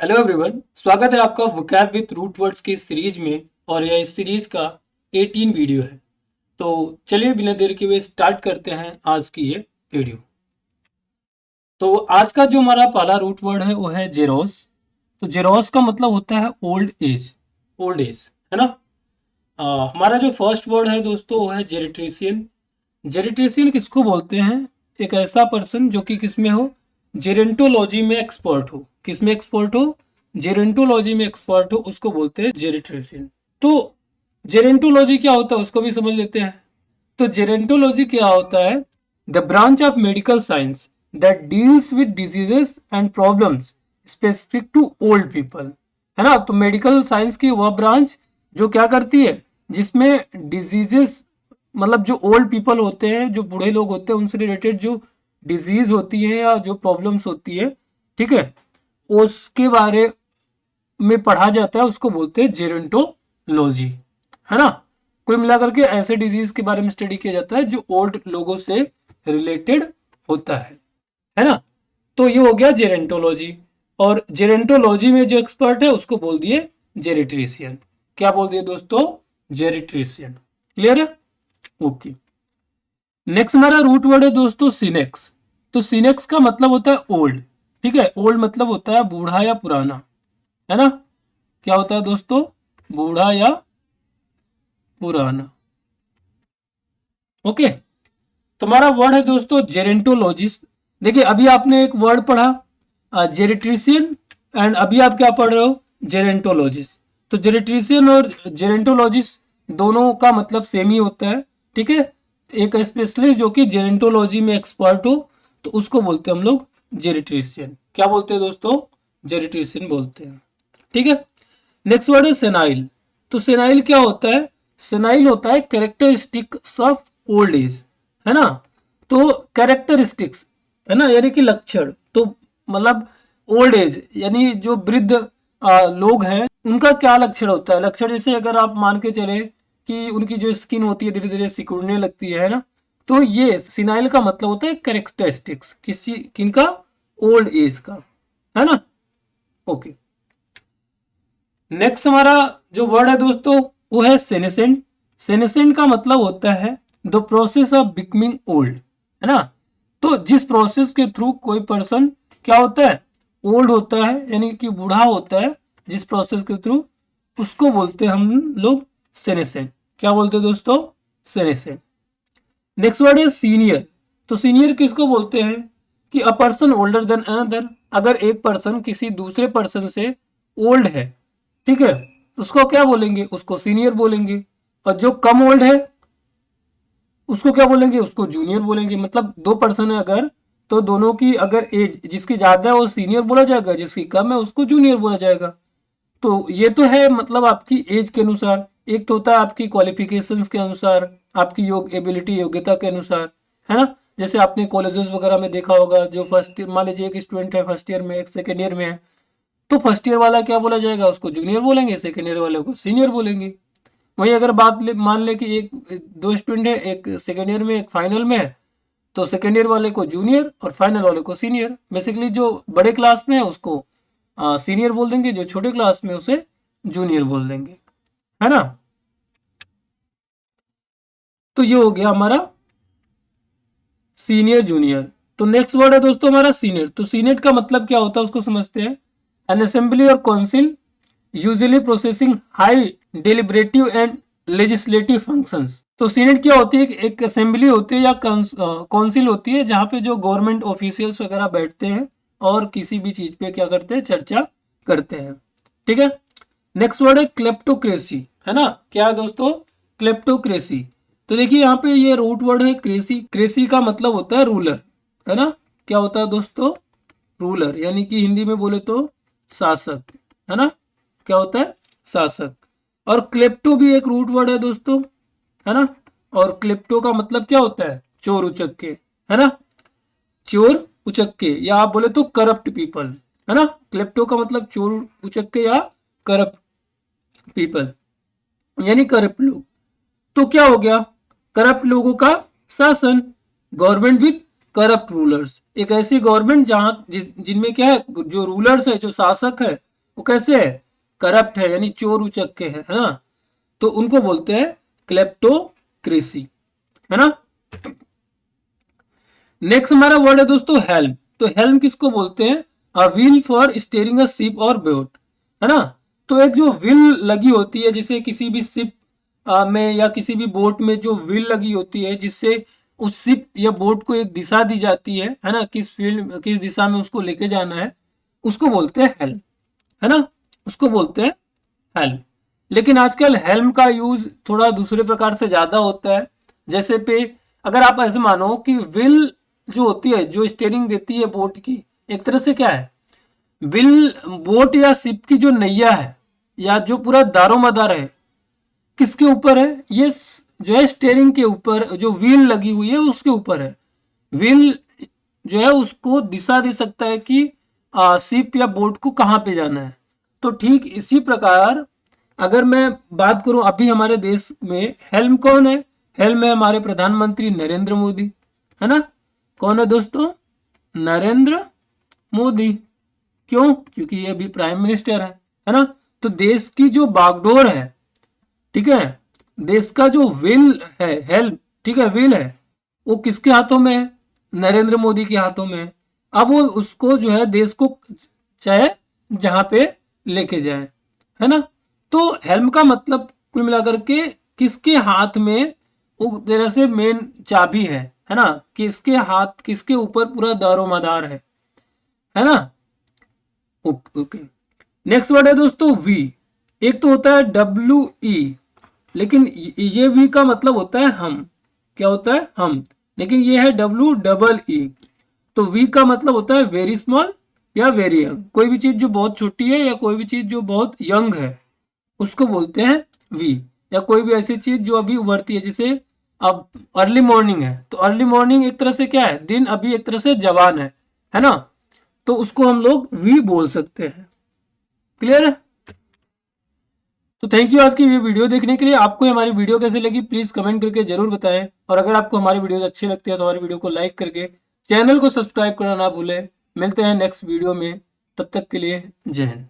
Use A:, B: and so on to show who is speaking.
A: Hello everyone, स्वागत है आपका वोकैब विद रूट वर्ड्स की सीरीज में। और यह इस सीरीज का 18 वीडियो है। तो चलिए बिना देर के हुए स्टार्ट करते हैं आज की ये वीडियो। तो आज का जो हमारा पहला रूट वर्ड है वो है जेरोस। तो जेरोस का मतलब होता है ओल्ड एज। ओल्ड एज है ना। हमारा जो फर्स्ट वर्ड है दोस्तों वो है जेरिट्रिशियन। जेरिट्रिशियन किसको बोलते हैं? एक ऐसा पर्सन जो कि किसमें हो, जेरेंटोलॉजी में एक्सपर्ट हो। किस में एक्सपर्ट हो? जेरेंटोलॉजी में एक्सपर्ट हो, उसको बोलते हैं जेरिट्रिशियन। तो जेरेंटोलॉजी क्या होता है उसको भी समझ लेते हैं। तो जेरेंटोलॉजी क्या होता है? The branch of medical science that deals with diseases and problems specific to old people. है ना। तो मेडिकल साइंस की वह ब्रांच जो क्या करती है, जिसमें डिजीजेस मतलब जो ओल्ड पीपल होते हैं, जो बूढ़े लोग होते हैं, उनसे रिलेटेड जो डिजीज होती है या जो प्रॉब्लम्स होती है, ठीक है, उसके बारे में पढ़ा जाता है, उसको बोलते हैं जेरोंटोलॉजी। है ना। कुल मिलाकर के ऐसे डिजीज के बारे में स्टडी किया जाता है जो ओल्ड लोगों से रिलेटेड होता है ना। तो ये हो गया जेरेंटोलॉजी। और जेरेंटोलॉजी में जो एक्सपर्ट है उसको बोल दिए जेरिट्रिशियन। क्या बोल दिए दोस्तों? जेरिट्रिशियन। क्लियर है? ओके। नेक्स्ट हमारा रूट वर्ड है दोस्तों सिनेक्स। तो सिनेक्स का मतलब होता है ओल्ड। ठीक है, ओल्ड मतलब होता है बूढ़ा या पुराना। है ना। क्या होता है दोस्तों? बूढ़ा या पुराना। ओके। तो हमारा वर्ड है दोस्तों जेरेंटोलॉजिस्ट। देखिए अभी आपने एक वर्ड पढ़ा जेरिट्रिशियन, एंड अभी आप क्या पढ़ रहे हो? जेरेंटोलॉजिस्ट। तो जेरिट्रिशियन और जेरेंटोलॉजिस्ट दोनों का मतलब सेम ही होता है। ठीक है। एक स्पेशलिस्ट जो कि जेरेंटोलॉजी में एक्सपर्ट हो तो उसको बोलते हैं हम लोग जेरिट्रिशियन। क्या बोलते हैं दोस्तों? जेरिट्रिशियन बोलते हैं। ठीक है। नेक्स्ट वर्ड है सेनाइल। तो सेनाइल क्या होता है? सेनाइल होता है कैरेक्टरिस्टिक्स ऑफ ओल्ड एज। है ना। तो कैरेक्टरिस्टिक्स है ना, यानी कि लक्षण। तो मतलब ओल्ड एज यानी जो वृद्ध लोग हैं उनका क्या लक्षण होता है? लक्षण जैसे अगर आप मान के चले कि उनकी जो स्किन होती है धीरे धीरे सिकुड़ने लगती है ना। तो ये सिनाइल का मतलब होता है कैरेक्टरिस्टिक्स किसी किनका? ओल्ड एज का। है ना। ओके। नेक्स्ट हमारा जो वर्ड है दोस्तों वो है सेनेसेंट। सेनेसेंट का मतलब होता है the process of becoming old. है ना। तो जिस प्रोसेस के थ्रू कोई पर्सन क्या होता है? ओल्ड होता है, यानी कि बूढ़ा होता है, जिस प्रोसेस के थ्रू, उसको बोलते हैं हम लोग सेनेसेंट। क्या बोलते हैं दोस्तों? सेनेसेंट। नेक्स्ट वर्ड है सीनियर। तो सीनियर किसको बोलते हैं? कि a person older than another. अगर एक पर्सन किसी दूसरे पर्सन से ओल्ड है, ठीक है, उसको क्या बोलेंगे? उसको सीनियर बोलेंगे। और जो कम ओल्ड है उसको क्या बोलेंगे? उसको जूनियर बोलेंगे। मतलब दो पर्सन है अगर, तो दोनों की अगर एज जिसकी ज्यादा है वो सीनियर बोला जाएगा, जिसकी कम है उसको जूनियर बोला जाएगा। तो ये तो है मतलब आपकी एज के अनुसार। एक तो होता है आपकी क्वालिफिकेशंस के अनुसार, आपकी एबिलिटी योग्यता के अनुसार। है ना। जैसे आपने कॉलेजेस वगैरह में देखा होगा, जो फर्स्ट मान लीजिए एक स्टूडेंट है फर्स्ट ईयर में, एक सेकेंड ईयर में है, तो फर्स्ट ईयर वाला क्या बोला जाएगा? उसको जूनियर बोलेंगे, सेकेंड ईयर वाले को सीनियर बोलेंगे। वहीं अगर मान ले कि एक दो स्टूडेंट है, एक सेकेंड ईयर में एक फाइनल में है, तो सेकेंड ईयर वाले को जूनियर और फाइनल वाले को सीनियर। बेसिकली जो बड़े क्लास में है उसको सीनियर बोल देंगे, जो छोटे क्लास में उसे जूनियर बोल देंगे। है ना। तो ये हो गया हमारा सीनियर जूनियर। तो नेक्स्ट वर्ड है दोस्तों हमारा सीनेट। तो सीनेट का मतलब क्या होता है उसको समझते हैं। एन असेंबली और council usually processing high deliberative and legislative functions. तो सीनेट क्या होती है? एक असेंबली होती है या काउंसिल होती है जहां पे जो गवर्नमेंट ऑफिशियल्स वगैरह बैठते हैं और किसी भी चीज पे क्या करते हैं? चर्चा करते हैं। ठीक है। नेक्स्ट वर्ड है क्लेप्टोक्रेसी। है ना। क्या है दोस्तों? क्लेप्टोक्रेसी। तो देखिए यहाँ पे ये रूट वर्ड है क्रेसी। क्रेसी का मतलब होता है रूलर। है ना। क्या होता है दोस्तों? रूलर, यानी कि हिंदी में बोले तो शासक। है ना। क्या होता है? शासक। और क्लेप्टो भी एक रूट वर्ड है दोस्तों। है ना। और क्लेप्टो का मतलब क्या होता है? चोर उचक्के। है ना। चोर उचक्के, या आप बोले तो करप्ट पीपल। है ना। क्लेप्टो का मतलब चोर उचक्के या करप्ट पीपल, यानी करप्ट लोग। तो क्या हो गया? करप्ट लोगों का शासन। Government with corrupt rulers. एक ऐसी गवर्नमेंट जहां जिनमें क्या है, जो रूलर्स है, जो शासक है, वो कैसे है, करप्ट है, यानी चोर उचक्के है ना, तो उनको बोलते हैं क्लेप्टोक्रेसी, है ना। नेक्स्ट हमारा वर्ड है दोस्तों हेल्म। तो हेल्म किसको बोलते हैं, a wheel for steering a ship और बोट, है ना। तो एक जो व्हील लगी होती है, जैसे किसी भी शिप में या किसी भी बोट में जो व्हील लगी होती है, जिससे उस शिप या बोट को एक दिशा दी जाती है ना, किस फील्ड किस दिशा में उसको लेके जाना है, उसको बोलते हैं हेल्म, है ना, उसको बोलते हैं हेल्म। लेकिन आजकल हेल्म का यूज थोड़ा दूसरे प्रकार से ज्यादा होता है। जैसे पे अगर आप ऐसे मानो कि व्हील जो होती है, जो स्टीयरिंग देती है बोट की, एक तरह से क्या है, व्हील बोट या शिप की जो नैया है या जो पूरा दारोमदार है, किसके ऊपर है, ये जो है स्टीयरिंग के ऊपर, जो व्हील लगी हुई है उसके ऊपर है। व्हील जो है उसको दिशा दे सकता है कि शिप या बोट को कहाँ पे जाना है। तो ठीक इसी प्रकार अगर मैं बात करूं, अभी हमारे देश में हेल्म कौन है, हेल्म है हमारे प्रधानमंत्री नरेंद्र मोदी, है ना। कौन है दोस्तों, नरेंद्र मोदी। क्यों, क्योंकि ये अभी प्राइम मिनिस्टर है ना। तो देश की जो बागडोर है, ठीक है, देश का जो व्हील है, हेल्म, ठीक है, व्हील है, वो किसके हाथों में है, नरेंद्र मोदी के हाथों में है। अब वो उसको जो है देश को चाहे जहां पे लेके जाए, है ना। तो हेल्म का मतलब कुल मिलाकर के किसके हाथ में वो तरह से मेन चाबी है ना, किसके हाथ, किसके ऊपर पूरा दारोमदार है ना। ओके। नेक्स्ट वर्ड है दोस्तों वी। एक तो होता है डब्ल्यू ई, लेकिन ये वी का मतलब होता है हम, क्या होता है, हम, लेकिन ये है डब्ल्यू डबल ई। तो वी का मतलब होता है वेरी स्मॉल या वेरी यंग, कोई भी चीज जो बहुत छोटी है या कोई भी चीज जो बहुत यंग है उसको बोलते हैं वी। या कोई भी ऐसी चीज जो अभी उभरती है, जैसे अब अर्ली मॉर्निंग है, तो अर्ली मॉर्निंग एक तरह से क्या है, दिन अभी एक तरह से जवान है ना, तो उसको हम लोग वी बोल सकते हैं। क्लियर है। तो थैंक यू आज की ये वीडियो देखने के लिए। आपको हमारी वीडियो कैसे लगी प्लीज कमेंट करके जरूर बताएं, और अगर आपको हमारी वीडियो अच्छी लगती है तो हमारी वीडियो को लाइक करके चैनल को सब्सक्राइब करना ना भूलें। मिलते हैं नेक्स्ट वीडियो में, तब तक के लिए जय हिंद।